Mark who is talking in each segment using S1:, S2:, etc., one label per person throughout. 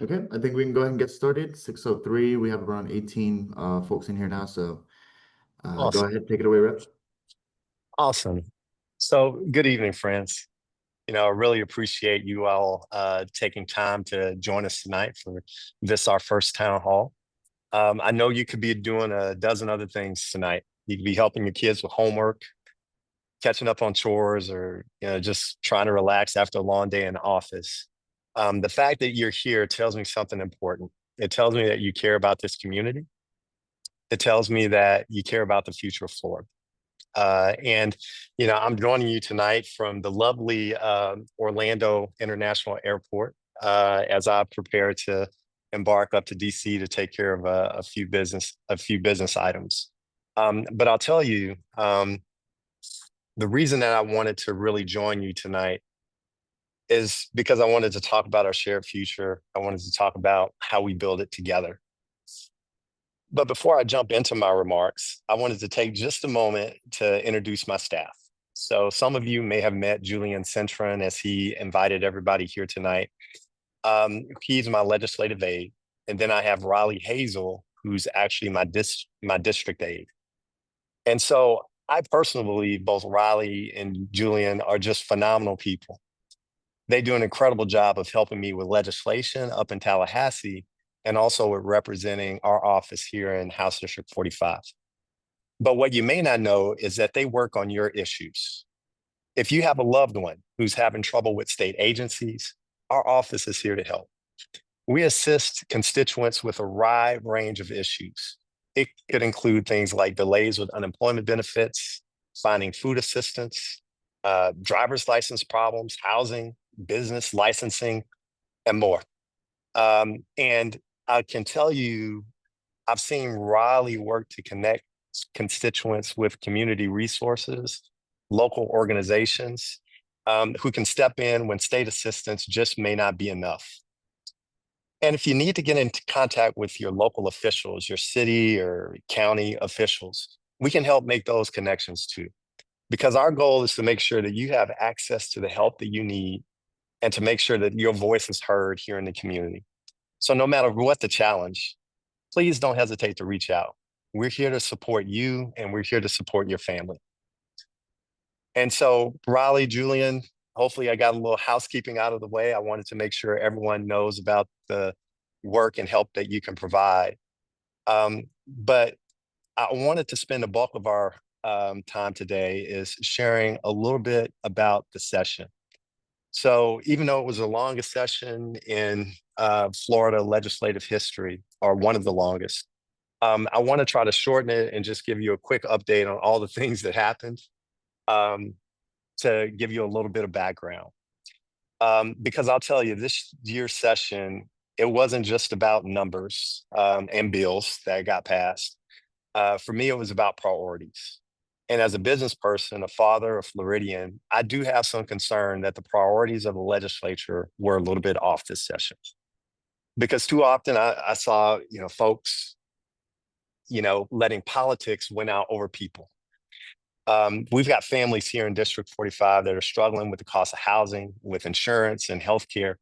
S1: Okay, I think we can go ahead and get started. 6:03. We have around 18 folks in here now, so go
S2: Awesome.
S1: ahead, take it away, Rep.
S2: Awesome. So, good evening, friends. I really appreciate you all taking time to join us tonight for this, our first town hall. I know you could be doing a dozen other things tonight. You could be helping your kids with homework, catching up on chores, or just trying to relax after a long day in the office. The fact that you're here tells me something important. It tells me that you care about this community. It tells me that you care about the future of Florida. And I'm joining you tonight from the lovely Orlando International Airport as I prepare to embark up to DC to take care of a few business items. But I'll tell you, the reason that I wanted to really join you tonight is because I wanted to talk about our shared future. I wanted to talk about how we build it together. But before I jump into my remarks, I wanted to take just a moment to introduce my staff. So some of you may have met Julian Centron as he invited everybody here tonight. He's my legislative aide. And then I have Riley Hazel, who's actually my district aide. And so I personally believe both Riley and Julian are just phenomenal people. They do an incredible job of helping me with legislation up in Tallahassee and also with representing our office here in House District 45. But what you may not know is that they work on your issues. If you have a loved one who's having trouble with state agencies, our office is here to help. We assist constituents with a wide range of issues. It could include things like delays with unemployment benefits, finding food assistance, driver's license problems, housing, business licensing, and more. And I can tell you, I've seen Raleigh work to connect constituents with community resources, local organizations who can step in when state assistance just may not be enough. And if you need to get into contact with your local officials, your city or county officials, we can help make those connections too. Because our goal is to make sure that you have access to the help that you need and to make sure that your voice is heard here in the community. So no matter what the challenge, please don't hesitate to reach out. We're here to support you and we're here to support your family. And so, Raleigh, Julian, hopefully I got a little housekeeping out of the way. I wanted to make sure everyone knows about the work and help that you can provide. But I wanted to spend the bulk of our time today is sharing a little bit about the session. So even though it was the longest session in Florida legislative history, or one of the longest, I want to try to shorten it and just give you a quick update on all the things that happened um, to give you a little bit of background. Because I'll tell you, this year's session, it wasn't just about numbers and bills that got passed. For me, it was about priorities. And as a business person, a father, a Floridian, I do have some concern that the priorities of the legislature were a little bit off this session. Because too often I saw, folks, letting politics win out over people. We've got families here in District 45 that are struggling with the cost of housing, with insurance and healthcare.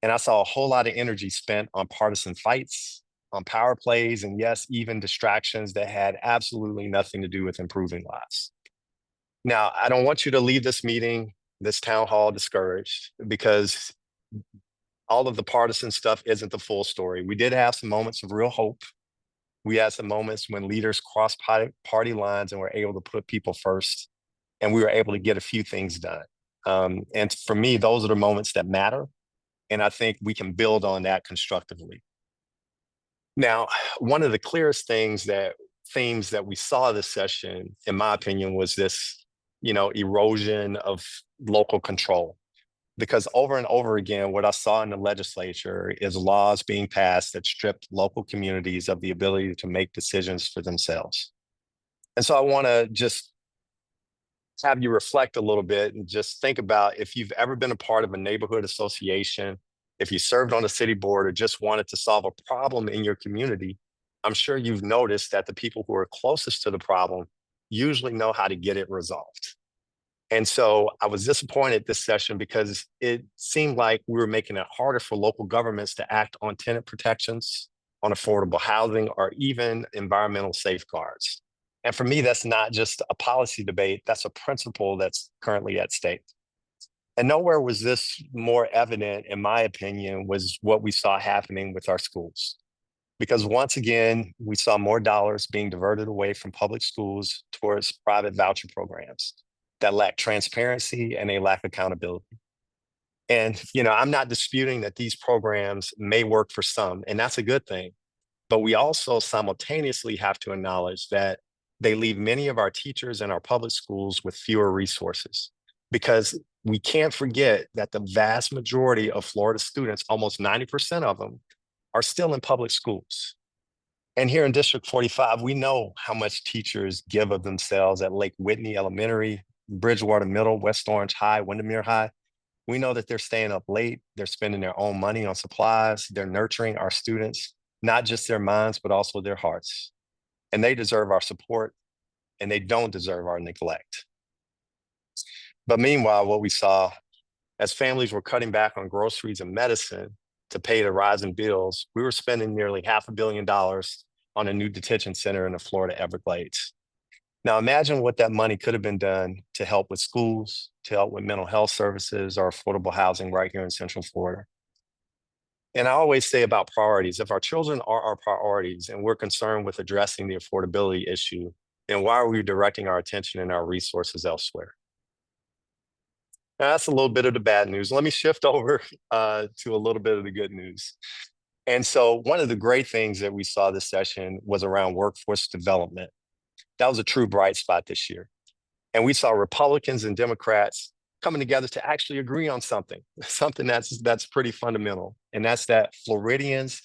S2: And I saw a whole lot of energy spent on partisan fights, on power plays, and yes, even distractions that had absolutely nothing to do with improving lives. Now, I don't want you to leave this meeting, this town hall discouraged because all of the partisan stuff isn't the full story. We did have some moments of real hope. We had some moments when leaders crossed party lines and were able to put people first, and we were able to get a few things done. And for me, those are the moments that matter. And I think we can build on that constructively. Now, one of the clearest themes that we saw this session, in my opinion, was this, erosion of local control. Because over and over again, what I saw in the legislature is laws being passed that stripped local communities of the ability to make decisions for themselves. And so I want to just have you reflect a little bit and just think about if you've ever been a part of a neighborhood association, if you served on a city board or just wanted to solve a problem in your community, I'm sure you've noticed that the people who are closest to the problem usually know how to get it resolved. And so I was disappointed this session because it seemed like we were making it harder for local governments to act on tenant protections, on affordable housing, or even environmental safeguards. And for me, that's not just a policy debate, that's a principle that's currently at stake. And nowhere was this more evident, in my opinion, was what we saw happening with our schools. Because once again, we saw more dollars being diverted away from public schools towards private voucher programs that lack transparency and they lack accountability. And, I'm not disputing that these programs may work for some, and that's a good thing. But we also simultaneously have to acknowledge that they leave many of our teachers in our public schools with fewer resources because we can't forget that the vast majority of Florida students, almost 90% of them, are still in public schools. And here in District 45, we know how much teachers give of themselves at Lake Whitney Elementary, Bridgewater Middle, West Orange High, Windermere High. We know that they're staying up late, they're spending their own money on supplies, they're nurturing our students, not just their minds, but also their hearts. And they deserve our support, and they don't deserve our neglect. But meanwhile, what we saw as families were cutting back on groceries and medicine to pay the rising bills, we were spending nearly $500 million on a new detention center in the Florida Everglades. Now imagine what that money could have been done to help with schools, to help with mental health services or affordable housing right here in Central Florida. And I always say about priorities, if our children are our priorities and we're concerned with addressing the affordability issue, then why are we directing our attention and our resources elsewhere? Now, that's a little bit of the bad news. Let me shift over to a little bit of the good news. And so one of the great things that we saw this session was around workforce development. That was a true bright spot this year. And we saw Republicans and Democrats coming together to actually agree on something that's pretty fundamental. And that's that Floridians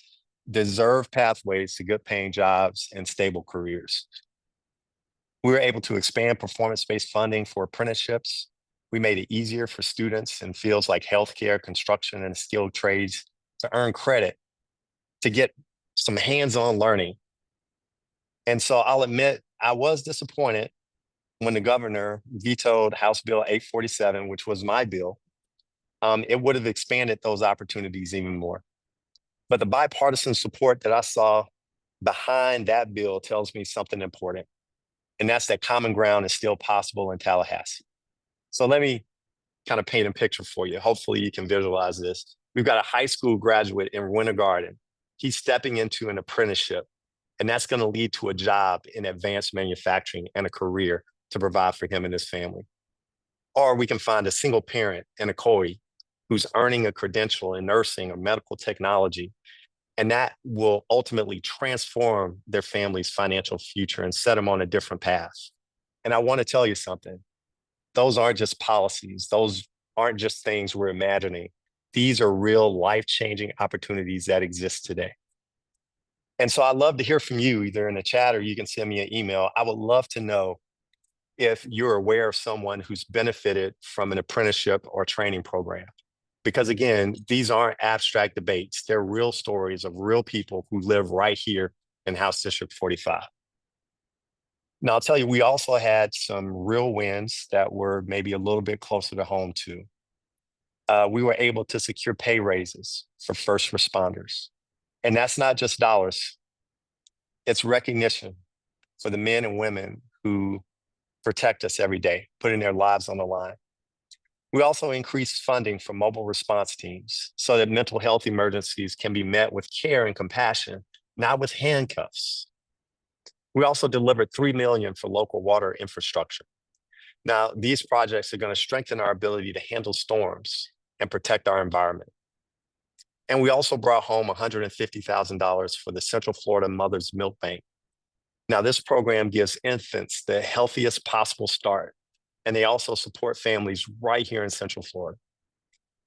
S2: deserve pathways to good paying jobs and stable careers. We were able to expand performance-based funding for apprenticeships. We made it easier for students in fields like healthcare, construction, and skilled trades to earn credit, to get some hands-on learning. And so I'll admit, I was disappointed when the governor vetoed House Bill 847, which was my bill. It would have expanded those opportunities even more. But the bipartisan support that I saw behind that bill tells me something important. And that's that common ground is still possible in Tallahassee. So let me kind of paint a picture for you. Hopefully you can visualize this. We've got a high school graduate in Winter Garden. He's stepping into an apprenticeship, and that's going to lead to a job in advanced manufacturing and a career to provide for him and his family. Or we can find a single parent in Ocoee who's earning a credential in nursing or medical technology, and that will ultimately transform their family's financial future and set them on a different path. And I want to tell you something. Those aren't just policies. Those aren't just things we're imagining. These are real life-changing opportunities that exist today. And so I'd love to hear from you, either in the chat or you can send me an email. I would love to know if you're aware of someone who's benefited from an apprenticeship or training program. Because again, these aren't abstract debates. They're real stories of real people who live right here in House District 45. Now, I'll tell you, we also had some real wins that were maybe a little bit closer to home too. We were able to secure pay raises for first responders. And that's not just dollars. It's recognition for the men and women who protect us every day, putting their lives on the line. We also increased funding for mobile response teams so that mental health emergencies can be met with care and compassion, not with handcuffs. We also delivered $3 million for local water infrastructure. Now, these projects are going to strengthen our ability to handle storms and protect our environment. And we also brought home $150,000 for the Central Florida Mother's Milk Bank. Now, this program gives infants the healthiest possible start, and they also support families right here in Central Florida.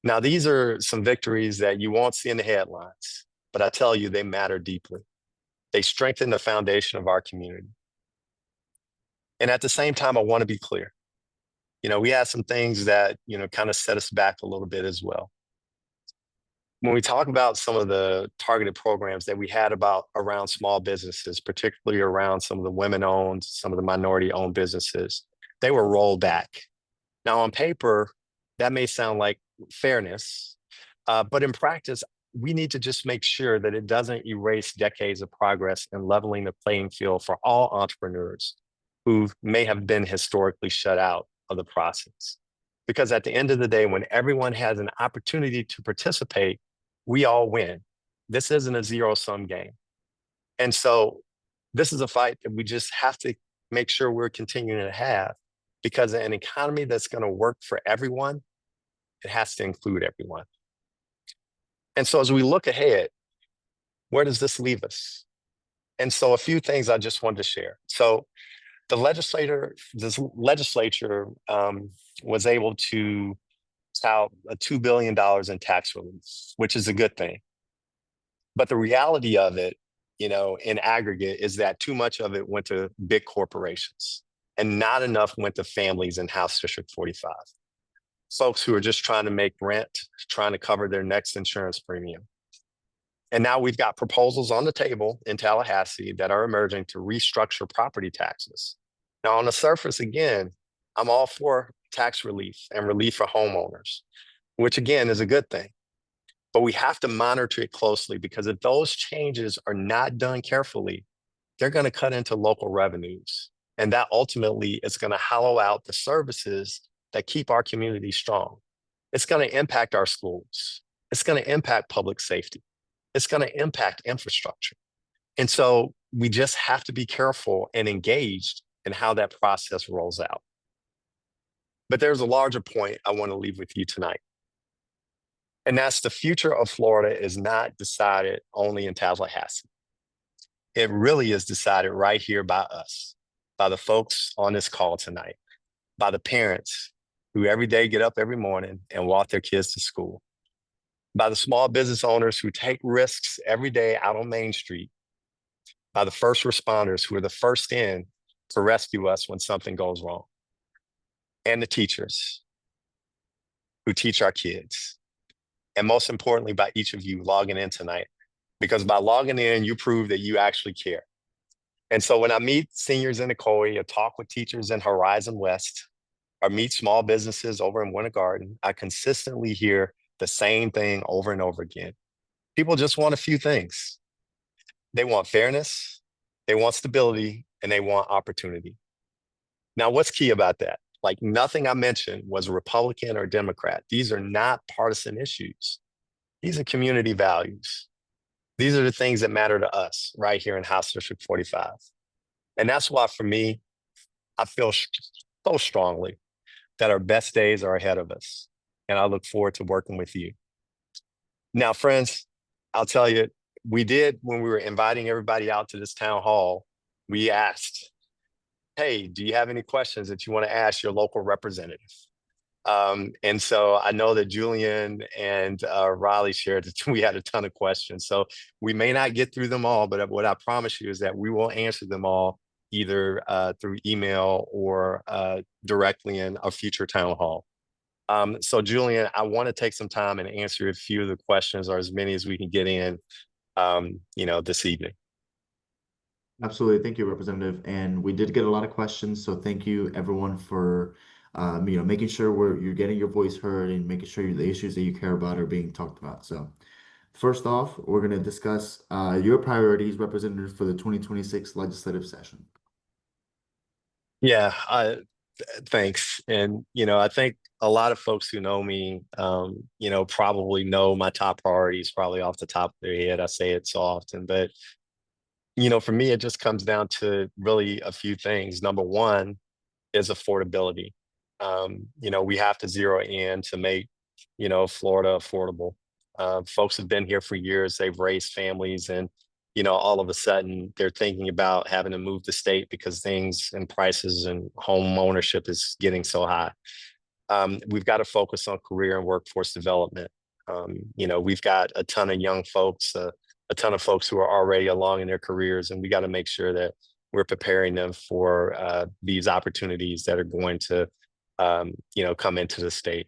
S2: Now, these are some victories that you won't see in the headlines, but I tell you, they matter deeply. They strengthen the foundation of our community. And at the same time, I want to be clear. We had some things that, kind of set us back a little bit as well. When we talk about some of the targeted programs that we had around small businesses, particularly around some of the women-owned, some of the minority-owned businesses, they were rolled back. Now, on paper, that may sound like fairness, but in practice, we need to just make sure that it doesn't erase decades of progress in leveling the playing field for all entrepreneurs who may have been historically shut out of the process. Because at the end of the day, when everyone has an opportunity to participate, we all win. This isn't a zero-sum game. And so this is a fight that we just have to make sure we're continuing to have, because an economy that's going to work for everyone, it has to include everyone. And so as we look ahead, where does this leave us? And so a few things I just wanted to share. So this legislature was able to tout $2 billion in tax relief, which is a good thing. But the reality of it, in aggregate, is that too much of it went to big corporations and not enough went to families in House District 45. Folks who are just trying to make rent, trying to cover their next insurance premium. And now we've got proposals on the table in Tallahassee that are emerging to restructure property taxes. Now, on the surface, again, I'm all for tax relief and relief for homeowners, which again is a good thing. But we have to monitor it closely, because if those changes are not done carefully, they're going to cut into local revenues. And that ultimately is going to hollow out the services that keep our community strong. It's going to impact our schools. It's going to impact public safety. It's going to impact infrastructure. And so we just have to be careful and engaged in how that process rolls out. But there's a larger point I want to leave with you tonight. And that's the future of Florida is not decided only in Tallahassee. It really is decided right here by us, by the folks on this call tonight, by the parents who every day get up every morning and walk their kids to school, by the small business owners who take risks every day out on Main Street, by the first responders who are the first in to rescue us when something goes wrong, and the teachers who teach our kids. And most importantly, by each of you logging in tonight, because by logging in, you prove that you actually care. And so when I meet seniors in Ocoee or talk with teachers in Horizon West or meet small businesses over in Winter Garden, I consistently hear the same thing over and over again. People just want a few things. They want fairness, they want stability, and they want opportunity. Now, what's key about that? Like, nothing I mentioned was Republican or Democrat. These are not partisan issues. These are community values. These are the things that matter to us right here in House District 45. And that's why, for me, I feel so strongly that our best days are ahead of us. And I look forward to working with you. Now, friends, I'll tell you, we did, when we were inviting everybody out to this town hall, we asked, hey, do you have any questions that you want to ask your local representative? And so I know that Julian and Riley shared that we had a ton of questions. So we may not get through them all, but what I promise you is that we will answer them all either through email or directly in a future town hall. So Julian, I want to take some time and answer a few of the questions, or as many as we can get in, this evening.
S1: Absolutely. Thank you, Representative. And we did get a lot of questions, so thank you everyone for making sure you're getting your voice heard and making sure the issues that you care about are being talked about. So first off, we're going to discuss your priorities, Representative, for the 2026 legislative session.
S2: Yeah, thanks. And, I think a lot of folks who know me, probably know my top priorities probably off the top of their head. I say it so often, but for me, it just comes down to really a few things. Number one is affordability. We have to zero in to make, Florida affordable. Folks have been here for years. They've raised families, and, all of a sudden they're thinking about having to move the state because things and prices and home ownership is getting so high. We've got to focus on career and workforce development. We've got a ton of young folks, a ton of folks who are already along in their careers, and we got to make sure that we're preparing them for these opportunities that are going to, come into the state.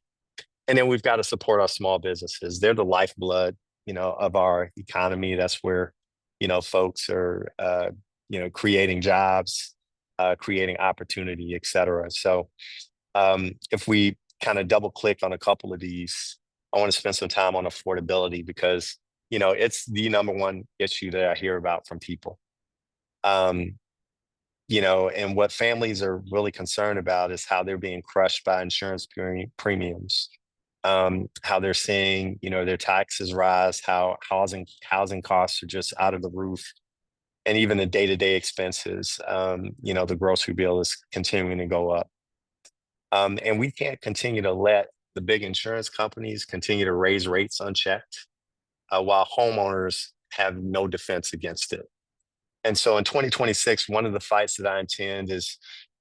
S2: And then we've got to support our small businesses. They're the lifeblood, of our economy. That's where, folks are, creating jobs, creating opportunity, et cetera. So If we kind of double click on a couple of these, I want to spend some time on affordability because, it's the number one issue that I hear about from people. Um, and what families are really concerned about is how they're being crushed by insurance premiums, how they're seeing, their taxes rise, how housing costs are just out of the roof, and even the day-to-day expenses. The grocery bill is continuing to go up. And we can't continue to let the big insurance companies continue to raise rates unchecked, while homeowners have no defense against it. And so in 2026, one of the fights that I intend is,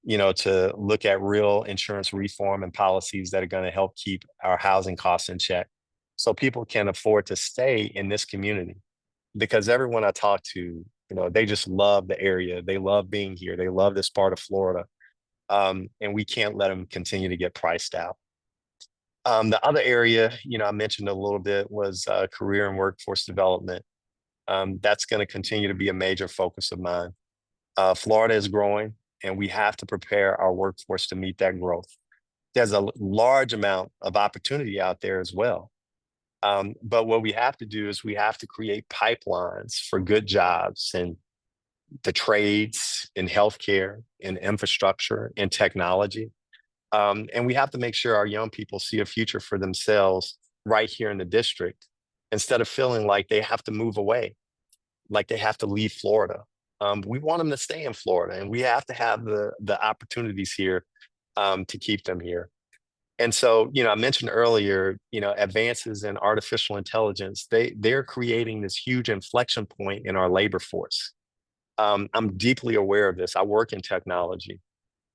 S2: to look at real insurance reform and policies that are going to help keep our housing costs in check so people can afford to stay in this community. Because everyone I talk to, they just love the area. They love being here. They love this part of Florida. And we can't let them continue to get priced out. The other area, I mentioned a little bit was career and workforce development. That's going to continue to be a major focus of mine. Florida is growing, and we have to prepare our workforce to meet that growth. There's a large amount of opportunity out there as well. But what we have to do is we have to create pipelines for good jobs and the trades in healthcare, in infrastructure, in technology. And we have to make sure our young people see a future for themselves right here in the district instead of feeling like they have to move away, like they have to leave Florida. We want them to stay in Florida, and we have to have the opportunities here to keep them here. And so, I mentioned earlier, advances in artificial intelligence, they're creating this huge inflection point in our labor force. I'm deeply aware of this. I work in technology,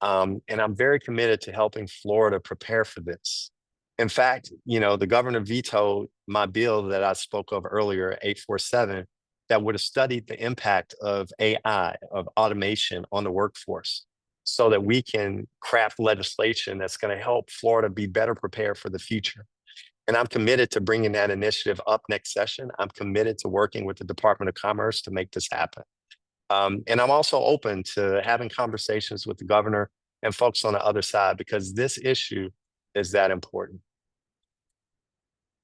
S2: and I'm very committed to helping Florida prepare for this. In fact, the governor vetoed my bill that I spoke of earlier, 847, that would have studied the impact of AI, of automation on the workforce, so that we can craft legislation that's going to help Florida be better prepared for the future. And I'm committed to bringing that initiative up next session. I'm committed to working with the Department of Commerce to make this happen. And I'm also open to having conversations with the governor and folks on the other side because this issue is that important.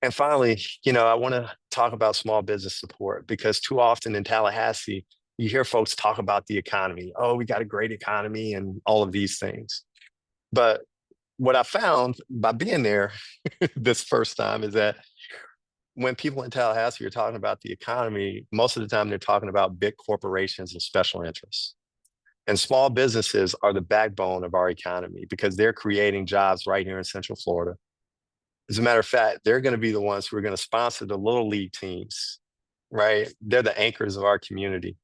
S2: And finally, I want to talk about small business support because too often in Tallahassee, you hear folks talk about the economy. Oh, we got a great economy and all of these things. But what I found by being there this first time is that when people in Tallahassee are talking about the economy, most of the time they're talking about big corporations and special interests. And small businesses are the backbone of our economy because they're creating jobs right here in Central Florida. As a matter of fact, they're going to be the ones who are going to sponsor the little league teams, right? They're the anchors of our community.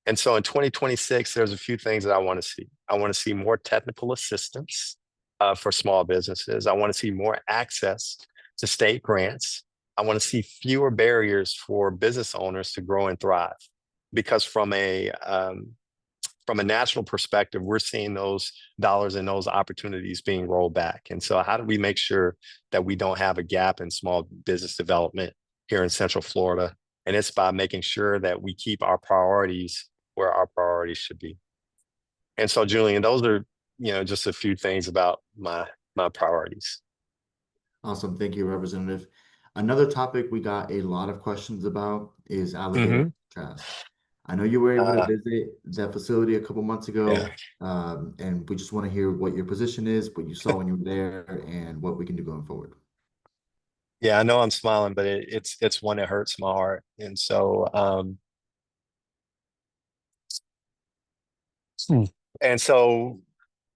S2: And so in 2026, there's a few things that I want to see. I want to see more technical assistance for small businesses. I want to see more access to state grants. I want to see fewer barriers for business owners to grow and thrive. Because from a national perspective, we're seeing those dollars and those opportunities being rolled back. And so how do we make sure that we don't have a gap in small business development here in Central Florida? And it's by making sure that we keep our priorities where our priorities should be. And so, Julian, those are, just a few things about my priorities.
S1: Awesome. Thank you, Representative. Another topic we got a lot of questions about is alligator
S2: Hmm.
S1: Alcatraz. I know you were able to
S2: Uh,
S1: visit that facility a couple months
S2: yeah.
S1: ago, and we just want to hear what your position is, what you saw when you were there, and what we can do going forward.
S2: Yeah, I know I'm smiling, but it's one that hurts my heart. And so Hmm. and so,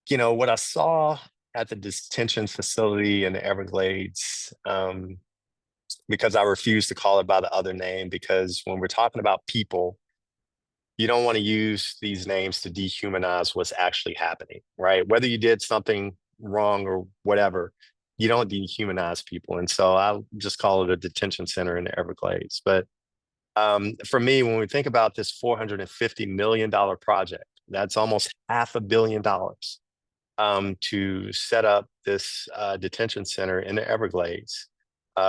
S2: what I saw at the detention facility in the Everglades, because I refuse to call it by the other name, because when we're talking about people, you don't want to use these names to dehumanize what's actually happening, right? Whether you did something wrong or whatever, you don't dehumanize people. And so I'll just call it a detention center in the Everglades. But for me, when we think about this $450 million project, that's almost $500 million to set up this detention center in the Everglades,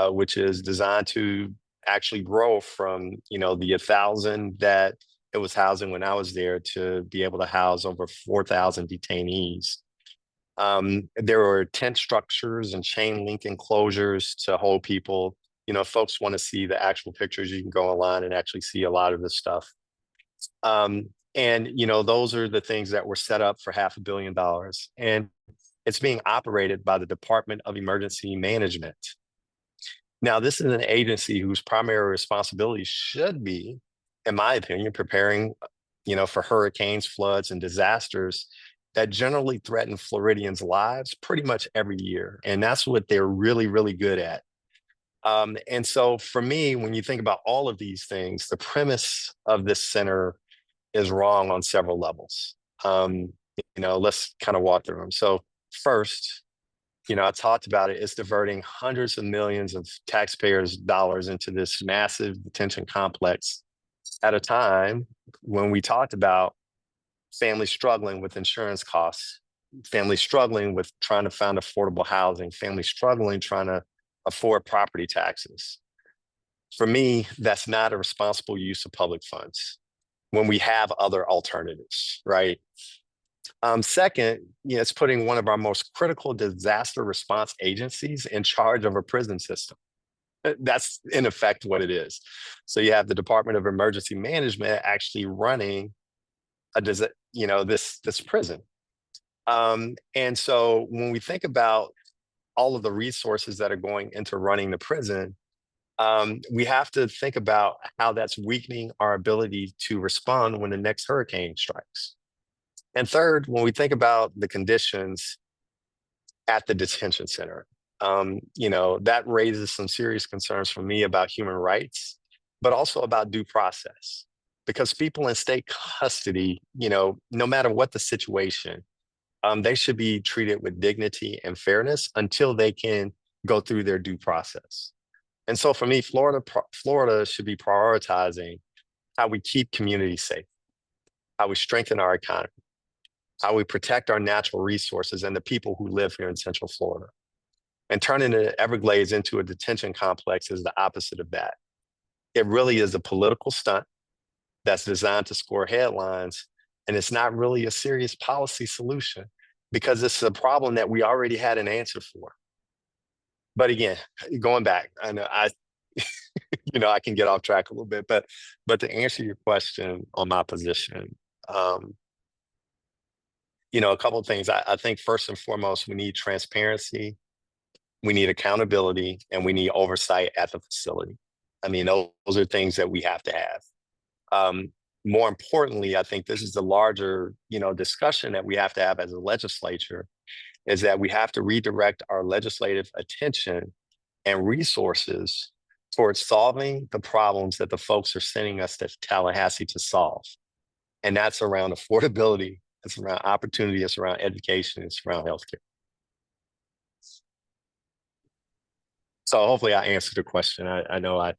S2: which is designed to actually grow from, the 1,000 that it was housing when I was there to be able to house over 4,000 detainees. There were tent structures and chain link enclosures to hold people. If folks want to see the actual pictures, you can go online and actually see a lot of this stuff. And those are the things that were set up for $500 million. And it's being operated by the Department of Emergency Management. Now, this is an agency whose primary responsibility should be, in my opinion, preparing, for hurricanes, floods, and disasters that generally threaten Floridians' lives pretty much every year. And that's what they're really, really good at. And so for me, when you think about all of these things, the premise of this center is wrong on several levels. Let's kind of walk through them. So first, I talked about it. It's diverting hundreds of millions of taxpayers' dollars into this massive detention complex at a time when we talked about families struggling with insurance costs, families struggling with trying to find affordable housing, families struggling trying to afford property taxes. For me, that's not a responsible use of public funds when we have other alternatives, right? Second, it's putting one of our most critical disaster response agencies in charge of a prison system. That's in effect what it is. So you have the Department of Emergency Management actually running this prison. And so when we think about all of the resources that are going into running the prison, we have to think about how that's weakening our ability to respond when the next hurricane strikes. And third, when we think about the conditions at the detention center, that raises some serious concerns for me about human rights, but also about due process. Because people in state custody, no matter what the situation, they should be treated with dignity and fairness until they can go through their due process. And so for me, Florida should be prioritizing how we keep communities safe, how we strengthen our economy, how we protect our natural resources and the people who live here in Central Florida. And turning the Everglades into a detention complex is the opposite of that. It really is a political stunt that's designed to score headlines, and it's not really a serious policy solution because it's a problem that we already had an answer for. But again, going back, I know I can get off track a little bit, but to answer your question on my position, a couple of things. I think first and foremost, we need transparency, we need accountability, and we need oversight at the facility. I mean, those are things that we have to have. More importantly, I think this is the larger, discussion that we have to have as a legislature, is that we have to redirect our legislative attention and resources towards solving the problems that the folks are sending us to Tallahassee to solve. And that's around affordability, it's around opportunity, it's around education, it's around healthcare. So hopefully I answered the question. I know I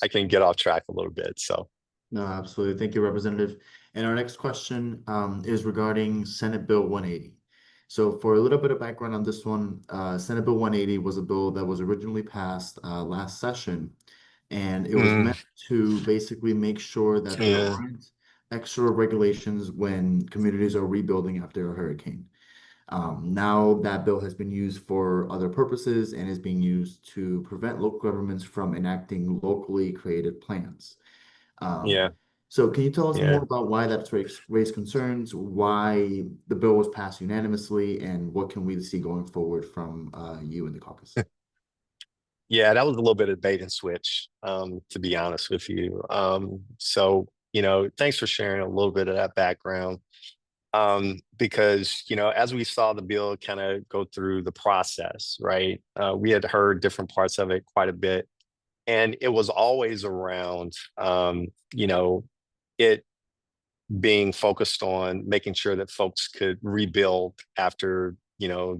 S2: can get off track a little bit. So
S1: No, absolutely. Thank you, Representative. And our next question is regarding Senate Bill 180. So for a little bit of background on this one, Senate Bill 180 was a bill that was originally passed last session, and it was meant to basically make sure that there
S2: yeah,
S1: aren't extra regulations when communities are rebuilding after a hurricane. Now that bill has been used for other purposes and is being used to prevent local governments from enacting locally created plans. Um,
S2: yeah,
S1: so can you tell us
S2: yeah.
S1: more about why that's raised concerns, why the bill was passed unanimously, and what can we see going forward from you in the caucus?
S2: Yeah, that was a little bit of bait and switch, to be honest with you. So, thanks for sharing a little bit of that background. Because, as we saw the bill kind of go through the process, right? We had heard different parts of it quite a bit. And it was always around, it being focused on making sure that folks could rebuild after,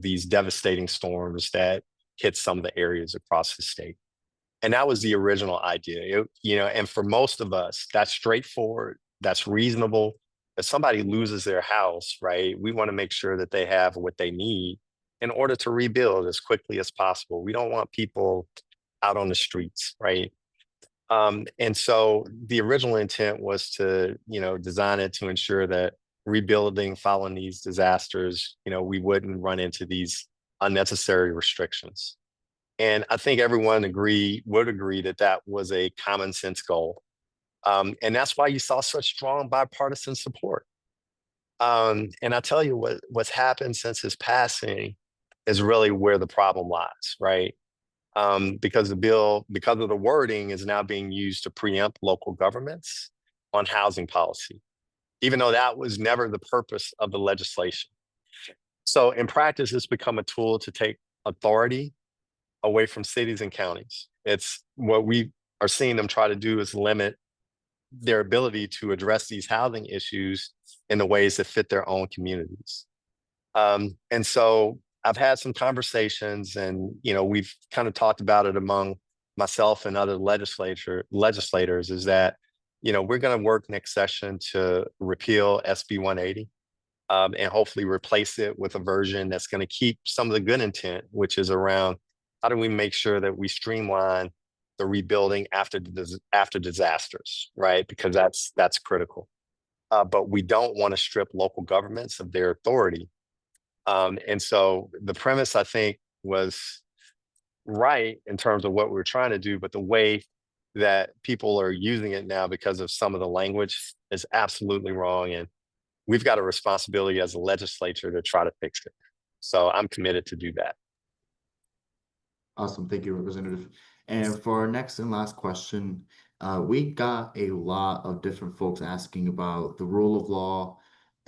S2: these devastating storms that hit some of the areas across the state. And that was the original idea. And for most of us, that's straightforward, that's reasonable. If somebody loses their house, right, we want to make sure that they have what they need in order to rebuild as quickly as possible. We don't want people out on the streets, right? And so the original intent was to, design it to ensure that rebuilding following these disasters, we wouldn't run into these unnecessary restrictions. And I think everyone would agree that that was a common sense goal. And that's why you saw such strong bipartisan support. And I tell you what's happened since his passing is really where the problem lies, right? Because because of the wording, is now being used to preempt local governments on housing policy, even though that was never the purpose of the legislation. So in practice, it's become a tool to take authority away from cities and counties. It's what we are seeing them try to do is limit their ability to address these housing issues in the ways that fit their own communities. And so I've had some conversations, and we've kind of talked about it among myself and other legislators. Is that we're going to work next session to repeal SB 180, and hopefully replace it with a version that's going to keep some of the good intent, which is around how do we make sure that we streamline the rebuilding after disasters, right? Because that's critical. But we don't want to strip local governments of their authority. And so the premise, I think, was right in terms of what we were trying to do, but the way that people are using it now because of some of the language is absolutely wrong. And we've got a responsibility as a legislature to try to fix it. So I'm committed to do that.
S1: Awesome. Thank you, Representative. And for our next and last question, we got a lot of different folks asking about the rule of law,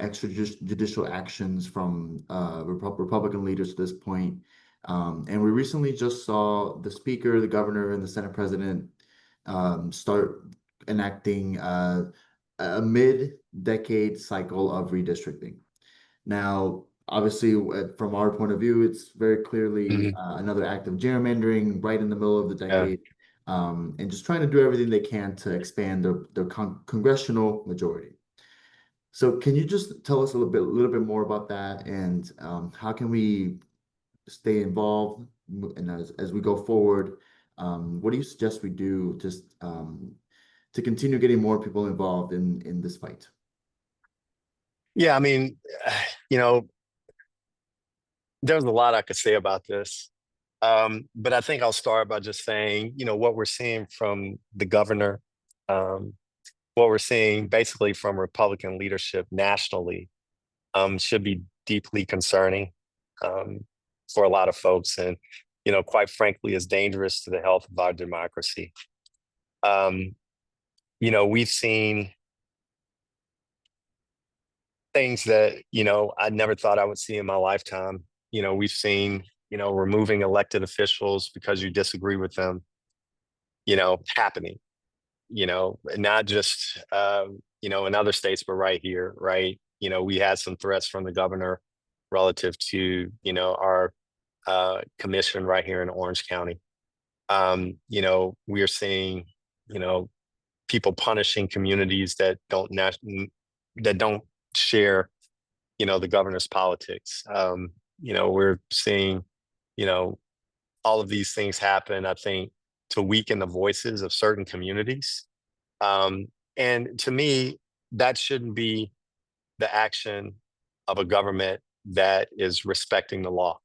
S1: extrajudicial actions from Republican leaders at this point. And we recently just saw the Speaker, the Governor, and the Senate President start enacting a mid-decade cycle of redistricting. Now, obviously, from our point of view, it's very clearly
S2: Mhm.
S1: another act of gerrymandering right in the middle of the
S2: Yeah.
S1: decade, and just trying to do everything they can to expand their congressional majority. So, can you just tell us a little bit more about that, and how can we stay involved? And as we go forward, what do you suggest we do just to continue getting more people involved in this fight?
S2: Yeah, I mean, you know, there's a lot I could say about this. But I think I'll start by just saying, what we're seeing from the governor, um, what we're seeing basically from Republican leadership nationally, should be deeply concerning, um, for a lot of folks, and quite frankly, is dangerous to the health of our democracy. Um, we've seen things that I never thought I would see in my lifetime. We've seen removing elected officials because you disagree with them, happening. Not just in other states, but right here, right? We had some threats from the governor relative to our commission right here in Orange County. We are seeing you know people punishing communities that don't share the governor's politics. We're seeing you know all of these things happen, I think, to weaken the voices of certain communities. um, and to me, that shouldn't be the action of a government that is respecting the law,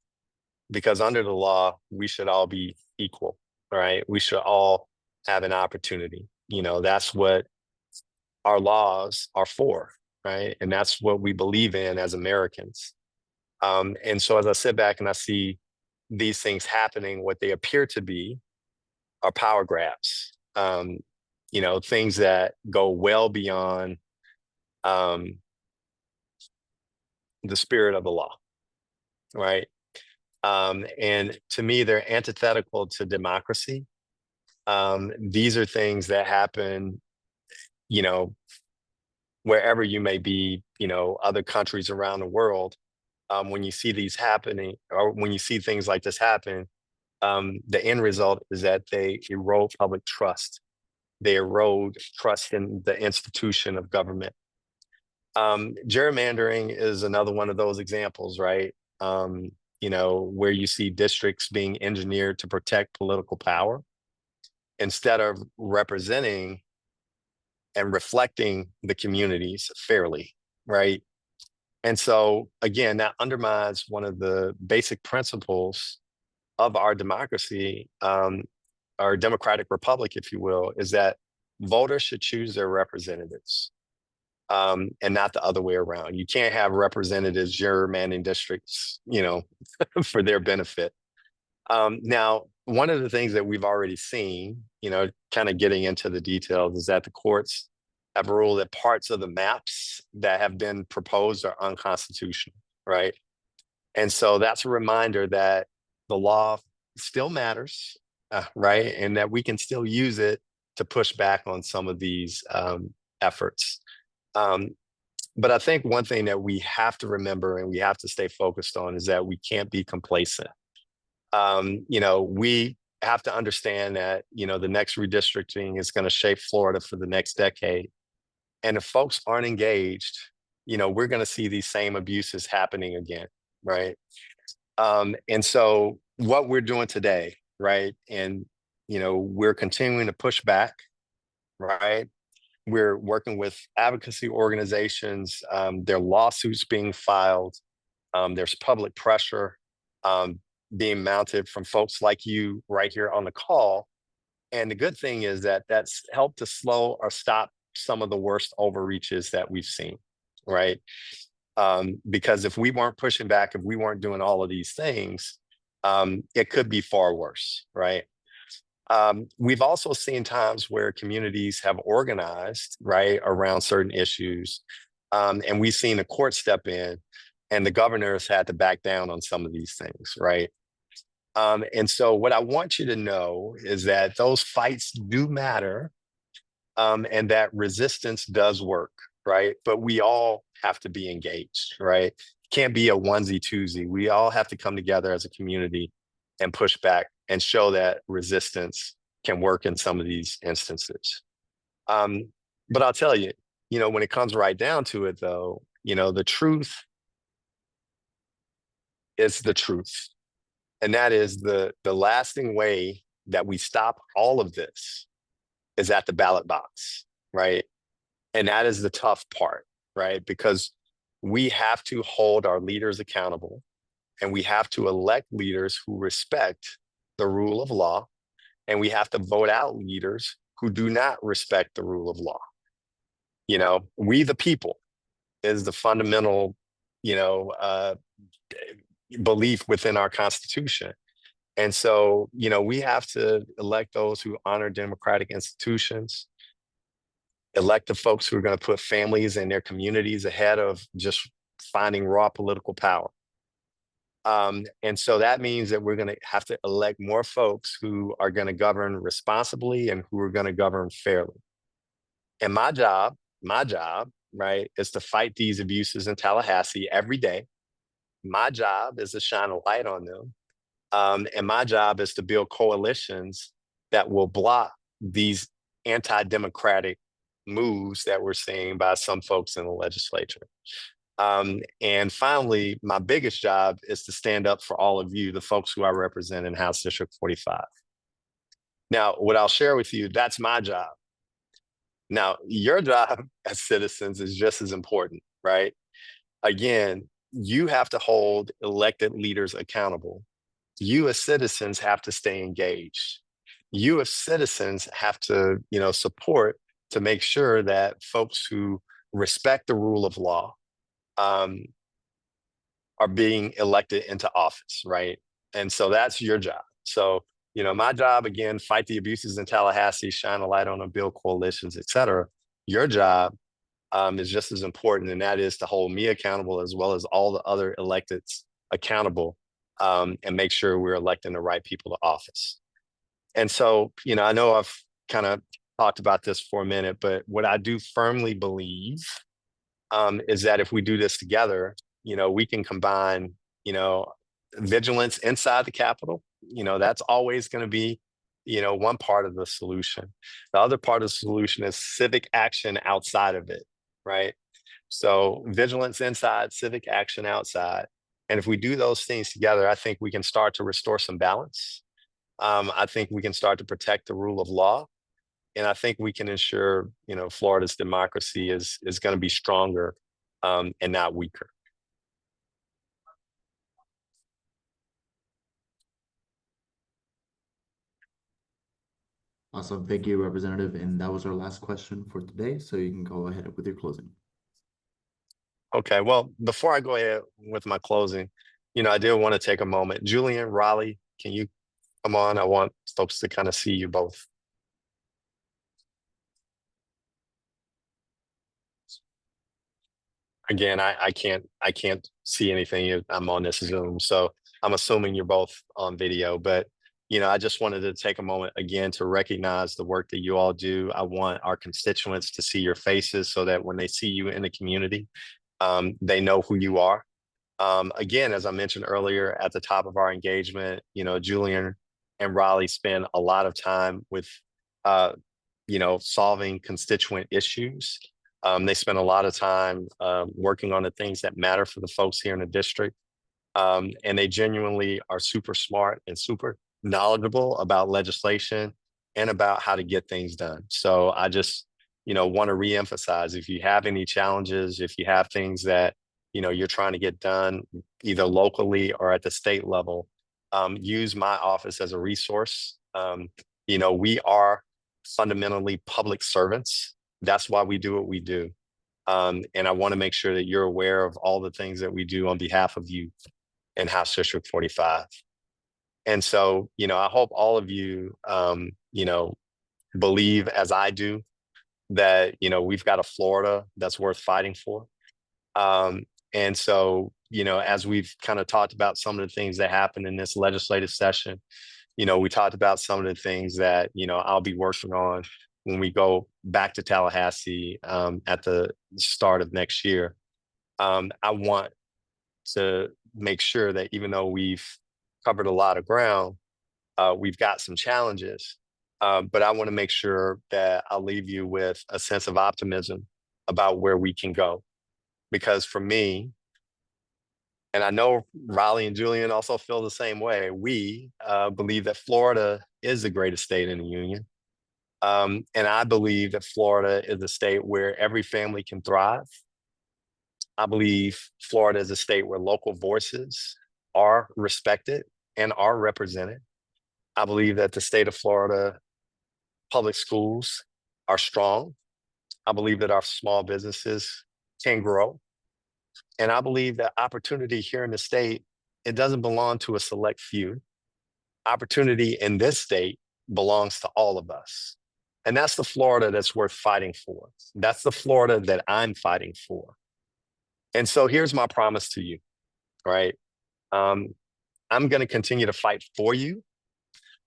S2: because under the law we should all be equal. Right, we should all have an opportunity. That's what our laws are for, right? And that's what we believe in as Americans. And so as I sit back and I see these things happening, what they appear to be are power grabs, things that go well beyond um, the spirit of the law, right? And to me, they're antithetical to democracy. These are things that happen, you know, wherever you may be, other countries around the world. When you see these happening, or when you see things like this happen, the end result is that they erode public trust. They erode trust in the institution of government. Gerrymandering is another one of those examples, right? Where you see districts being engineered to protect political power instead of representing and reflecting the communities fairly, right? And so, again, that undermines one of the basic principles of our democracy, our democratic republic, if you will, is that voters should choose their representatives, and not the other way around. You can't have representatives gerrymandering districts, for their benefit. Now, one of the things that we've already seen, kind of getting into the details, is that the courts have ruled that parts of the maps that have been proposed are unconstitutional, right? And so that's a reminder that the law still matters, right? And that we can still use it to push back on some of these efforts. Um, but I think one thing that we have to remember and we have to stay focused on is that we can't be complacent. We have to understand that, the next redistricting is going to shape Florida for the next decade. And if folks aren't engaged, we're going to see these same abuses happening again, right? And so what we're doing today, right? And, we're continuing to push back, right? We're working with advocacy organizations. There are lawsuits being filed. There's public pressure being mounted from folks like you right here on the call. And the good thing is that that's helped to slow or stop some of the worst overreaches that we've seen, right? Because if we weren't pushing back, if we weren't doing all of these things, it could be far worse, right? We've also seen times where communities have organized, right, around certain issues. And we've seen the court step in and the governors had to back down on some of these things, right? And so what I want you to know is that those fights do matter, and that resistance does work, right? But we all have to be engaged, right? It can't be a onesie twosie. We all have to come together as a community and push back and show that resistance can work in some of these instances. Um, but I'll tell you, when it comes right down to it, though, the truth is the truth. And that is the lasting way that we stop all of this is at the ballot box, right? And that is the tough part, right? Because we have to hold our leaders accountable and we have to elect leaders who respect the rule of law, and we have to vote out leaders who do not respect the rule of law. We the people is the fundamental, you know, uh, belief within our Constitution. And so, we have to elect those who honor democratic institutions, elect the folks who are going to put families and their communities ahead of just finding raw political power. And so that means that we're going to have to elect more folks who are going to govern responsibly and who are going to govern fairly. And my job, right, is to fight these abuses in Tallahassee every day. My job is to shine a light on them. And my job is to build coalitions that will block these anti-democratic moves that we're seeing by some folks in the legislature. And finally, my biggest job is to stand up for all of you, the folks who I represent in House District 45. Now, what I'll share with you, that's my job. Now, your job as citizens is just as important, right? Again, you have to hold elected leaders accountable. You as citizens have to stay engaged. You as citizens have to, support to make sure that folks who respect the rule of law um, are being elected into office, right? And so that's your job. So, my job, again, fight the abuses in Tallahassee, shine a light on them, build coalitions, et cetera. Your job is just as important, and that is to hold me accountable as well as all the other electeds accountable, and make sure we're electing the right people to office. And so, I know I've kind of talked about this for a minute, but what I do firmly believe is that if we do this together, we can combine, vigilance inside the Capitol. That's always going to be, one part of the solution. The other part of the solution is civic action outside of it, right? So vigilance inside, civic action outside. And if we do those things together, I think we can start to restore some balance. I think we can start to protect the rule of law. And I think we can ensure, Florida's democracy is going to be stronger, and not weaker.
S1: Awesome. Thank you, Representative. And that was our last question for today. So you can go ahead with your closing.
S2: Okay, well, before I go ahead with my closing, I did want to take a moment. Julian, Raleigh, can you come on? I want folks to kind of see you both. Again, I can't see anything. I'm on this Zoom, so I'm assuming you're both on video. But I just wanted to take a moment again to recognize the work that you all do. I want our constituents to see your faces so that when they see you in the community, they know who you are. Again, as I mentioned earlier at the top of our engagement, Julian and Raleigh spend a lot of time with, uh, solving constituent issues. They spend a lot of time working on the things that matter for the folks here in the district. And they genuinely are super smart and super knowledgeable about legislation and about how to get things done. So I just, want to reemphasize, if you have any challenges, if you have things that, you're trying to get done either locally or at the state level, use my office as a resource. We are fundamentally public servants. That's why we do what we do. And I want to make sure that you're aware of all the things that we do on behalf of you in House District 45. And so, I hope all of you, believe as I do that, we've got a Florida that's worth fighting for. And so, as we've kind of talked about some of the things that happened in this legislative session, we talked about some of the things that, I'll be working on when we go back to Tallahassee at the start of next year. I want to make sure that even though we've covered a lot of ground, we've got some challenges. But I want to make sure that I'll leave you with a sense of optimism about where we can go. Because for me, and I know Raleigh and Julian also feel the same way, we believe that Florida is the greatest state in the union. And I believe that Florida is a state where every family can thrive. I believe Florida is a state where local voices are respected and are represented. I believe that the state of Florida public schools are strong. I believe that our small businesses can grow. And I believe that opportunity here in the state, it doesn't belong to a select few. Opportunity in this state belongs to all of us. And that's the Florida that's worth fighting for. That's the Florida that I'm fighting for. And so here's my promise to you, right? I'm going to continue to fight for you.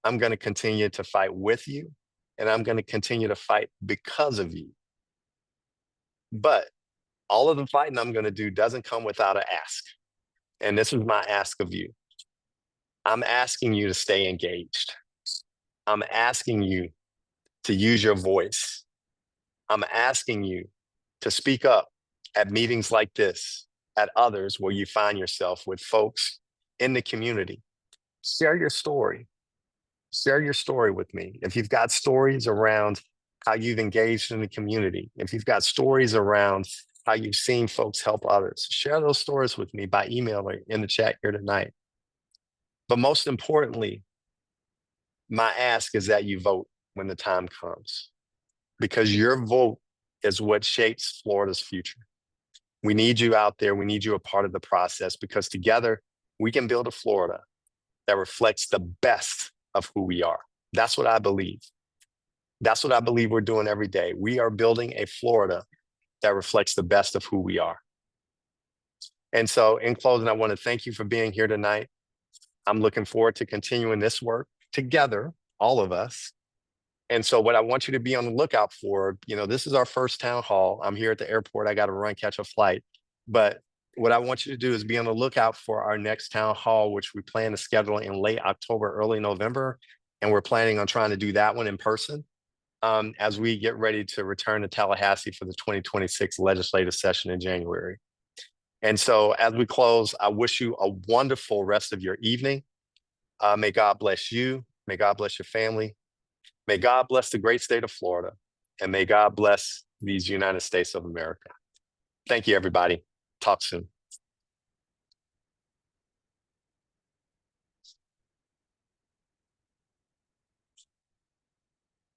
S2: I'm going to continue to fight with you. And I'm going to continue to fight because of you. But all of the fighting I'm going to do doesn't come without an ask. And this is my ask of you. I'm asking you to stay engaged. I'm asking you to use your voice. I'm asking you to speak up at meetings like this, at others where you find yourself with folks in the community. Share your story. Share your story with me. If you've got stories around how you've engaged in the community, if you've got stories around how you've seen folks help others, share those stories with me by email or in the chat here tonight. But most importantly, my ask is that you vote when the time comes, because your vote is what shapes Florida's future. We need you out there. We need you a part of the process, because together we can build a Florida that reflects the best of who we are. That's what I believe. That's what I believe we're doing every day. We are building a Florida that reflects the best of who we are. And so in closing, I want to thank you for being here tonight. I'm looking forward to continuing this work together, all of us. And so what I want you to be on the lookout for, this is our first town hall. I'm here at the airport. I got to run, catch a flight. But what I want you to do is be on the lookout for our next town hall, which we plan to schedule in late October, early November. And we're planning on trying to do that one in person as we get ready to return to Tallahassee for the 2026 legislative session in January. And so as we close, I wish you a wonderful rest of your evening. May God bless you. May God bless your family. May God bless the great state of Florida. And may God bless these United States of America. Thank you, everybody. Talk soon.